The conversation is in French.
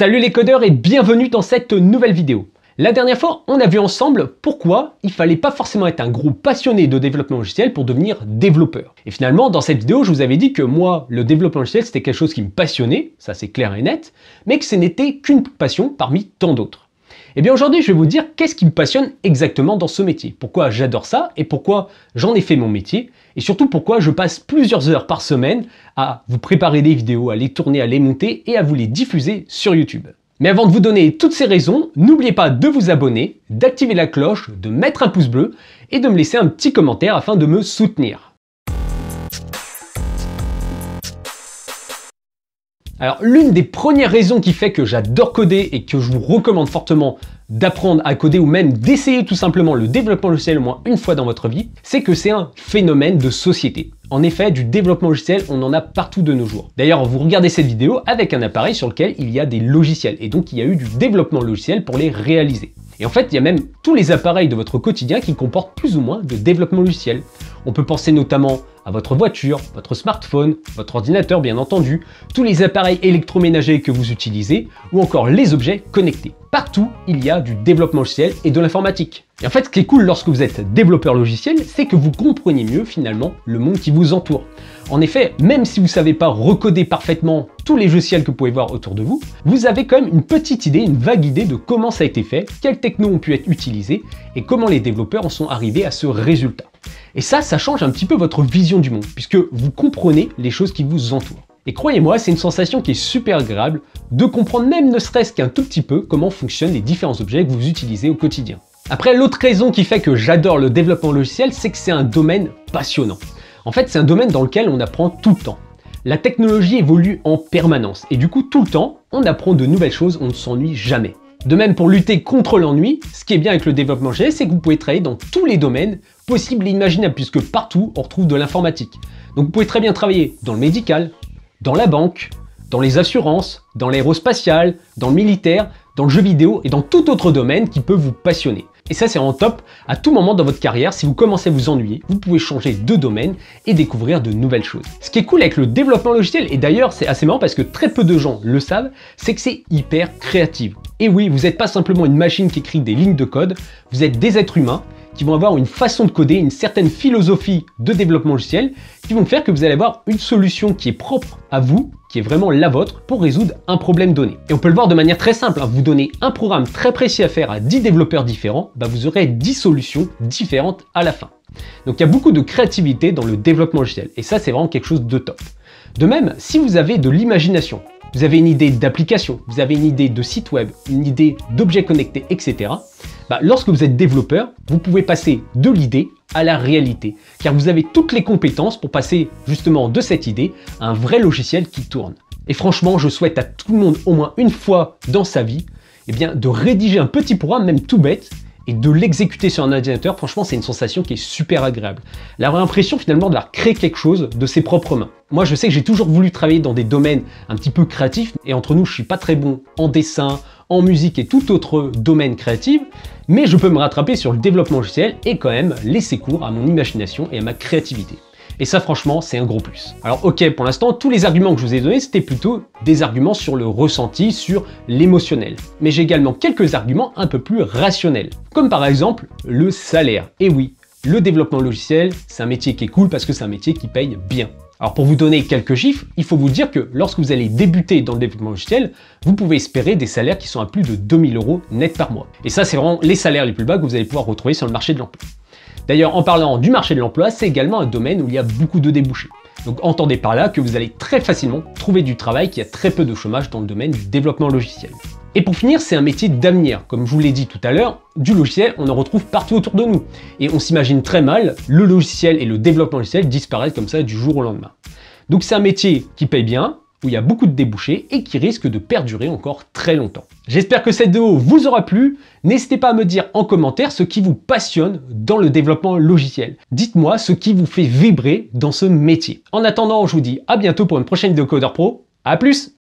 Salut les codeurs et bienvenue dans cette nouvelle vidéo. La dernière fois, on a vu ensemble pourquoi il fallait pas forcément être un gros passionné de développement logiciel pour devenir développeur. Et finalement, dans cette vidéo, je vous avais dit que moi, le développement logiciel, c'était quelque chose qui me passionnait, ça c'est clair et net, mais que ce n'était qu'une passion parmi tant d'autres. Et bien aujourd'hui, je vais vous dire qu'est-ce qui me passionne exactement dans ce métier, pourquoi j'adore ça et pourquoi j'en ai fait mon métier, et surtout pourquoi je passe plusieurs heures par semaine à vous préparer des vidéos, à les tourner, à les monter et à vous les diffuser sur YouTube. Mais avant de vous donner toutes ces raisons, n'oubliez pas de vous abonner, d'activer la cloche, de mettre un pouce bleu et de me laisser un petit commentaire afin de me soutenir. Alors, l'une des premières raisons qui fait que j'adore coder et que je vous recommande fortement d'apprendre à coder ou même d'essayer tout simplement le développement logiciel au moins une fois dans votre vie, c'est que c'est un phénomène de société. En effet, du développement logiciel, on en a partout de nos jours. D'ailleurs, vous regardez cette vidéo avec un appareil sur lequel il y a des logiciels et donc il y a eu du développement logiciel pour les réaliser. Et en fait, il y a même tous les appareils de votre quotidien qui comportent plus ou moins de développement logiciel. On peut penser notamment à votre voiture, votre smartphone, votre ordinateur bien entendu, tous les appareils électroménagers que vous utilisez ou encore les objets connectés. Partout, il y a du développement logiciel et de l'informatique. Et en fait, ce qui est cool lorsque vous êtes développeur logiciel, c'est que vous comprenez mieux finalement le monde qui vous entoure. En effet, même si vous ne savez pas recoder parfaitement tous les logiciels que vous pouvez voir autour de vous, vous avez quand même une petite idée, une vague idée de comment ça a été fait, quelles technos ont pu être utilisées et comment les développeurs en sont arrivés à ce résultat. Et ça change un petit peu votre vision du monde, puisque vous comprenez les choses qui vous entourent. Et croyez-moi, c'est une sensation qui est super agréable de comprendre même ne serait-ce qu'un tout petit peu comment fonctionnent les différents objets que vous utilisez au quotidien. Après, l'autre raison qui fait que j'adore le développement logiciel, c'est que c'est un domaine passionnant. En fait, c'est un domaine dans lequel on apprend tout le temps. La technologie évolue en permanence et du coup, tout le temps, on apprend de nouvelles choses, on ne s'ennuie jamais. De même, pour lutter contre l'ennui, ce qui est bien avec le développement logiciel, c'est que vous pouvez travailler dans tous les domaines possibles et imaginables, puisque partout, on retrouve de l'informatique. Donc vous pouvez très bien travailler dans le médical, dans la banque, dans les assurances, dans l'aérospatial, dans le militaire, dans le jeu vidéo et dans tout autre domaine qui peut vous passionner. Et ça, c'est en top. À tout moment dans votre carrière, si vous commencez à vous ennuyer, vous pouvez changer de domaine et découvrir de nouvelles choses. Ce qui est cool avec le développement logiciel, et d'ailleurs c'est assez marrant parce que très peu de gens le savent, c'est que c'est hyper créatif. Et oui, vous n'êtes pas simplement une machine qui écrit des lignes de code, vous êtes des êtres humains qui vont avoir une façon de coder, une certaine philosophie de développement logiciel qui vont faire que vous allez avoir une solution qui est propre à vous, qui est vraiment la vôtre pour résoudre un problème donné. Et on peut le voir de manière très simple, vous donnez un programme très précis à faire à 10 développeurs différents, vous aurez 10 solutions différentes à la fin. Donc il y a beaucoup de créativité dans le développement logiciel et ça c'est vraiment quelque chose de top. De même, si vous avez de l'imagination, vous avez une idée d'application, vous avez une idée de site web, une idée d'objets connectés, etc. Lorsque vous êtes développeur, vous pouvez passer de l'idée à la réalité, car vous avez toutes les compétences pour passer justement de cette idée à un vrai logiciel qui tourne. Et franchement, je souhaite à tout le monde au moins une fois dans sa vie, de rédiger un petit programme, même tout bête, et de l'exécuter sur un ordinateur. Franchement, c'est une sensation qui est super agréable. D'avoir l'impression finalement d'avoir créé quelque chose de ses propres mains. Moi, je sais que j'ai toujours voulu travailler dans des domaines un petit peu créatifs, et entre nous, je suis pas très bon en dessin, en musique et tout autre domaine créatif, mais je peux me rattraper sur le développement logiciel et quand même laisser cours à mon imagination et à ma créativité. Et ça, franchement, c'est un gros plus. Alors ok, pour l'instant, tous les arguments que je vous ai donnés, c'était plutôt des arguments sur le ressenti, sur l'émotionnel. Mais j'ai également quelques arguments un peu plus rationnels, comme par exemple le salaire. Et oui, le développement logiciel, c'est un métier qui est cool parce que c'est un métier qui paye bien. Alors pour vous donner quelques chiffres, il faut vous dire que lorsque vous allez débuter dans le développement logiciel, vous pouvez espérer des salaires qui sont à plus de 2000 € net par mois. Et ça, c'est vraiment les salaires les plus bas que vous allez pouvoir retrouver sur le marché de l'emploi. D'ailleurs, en parlant du marché de l'emploi, c'est également un domaine où il y a beaucoup de débouchés. Donc entendez par là que vous allez très facilement trouver du travail, qu'il y a très peu de chômage dans le domaine du développement logiciel. Et pour finir, c'est un métier d'avenir. Comme je vous l'ai dit tout à l'heure, du logiciel, on en retrouve partout autour de nous. Et on s'imagine très mal le logiciel et le développement logiciel disparaître comme ça du jour au lendemain. Donc c'est un métier qui paye bien, où il y a beaucoup de débouchés et qui risque de perdurer encore très longtemps. J'espère que cette vidéo vous aura plu. N'hésitez pas à me dire en commentaire ce qui vous passionne dans le développement logiciel. Dites-moi ce qui vous fait vibrer dans ce métier. En attendant, je vous dis à bientôt pour une prochaine vidéo Codeur Pro. À plus!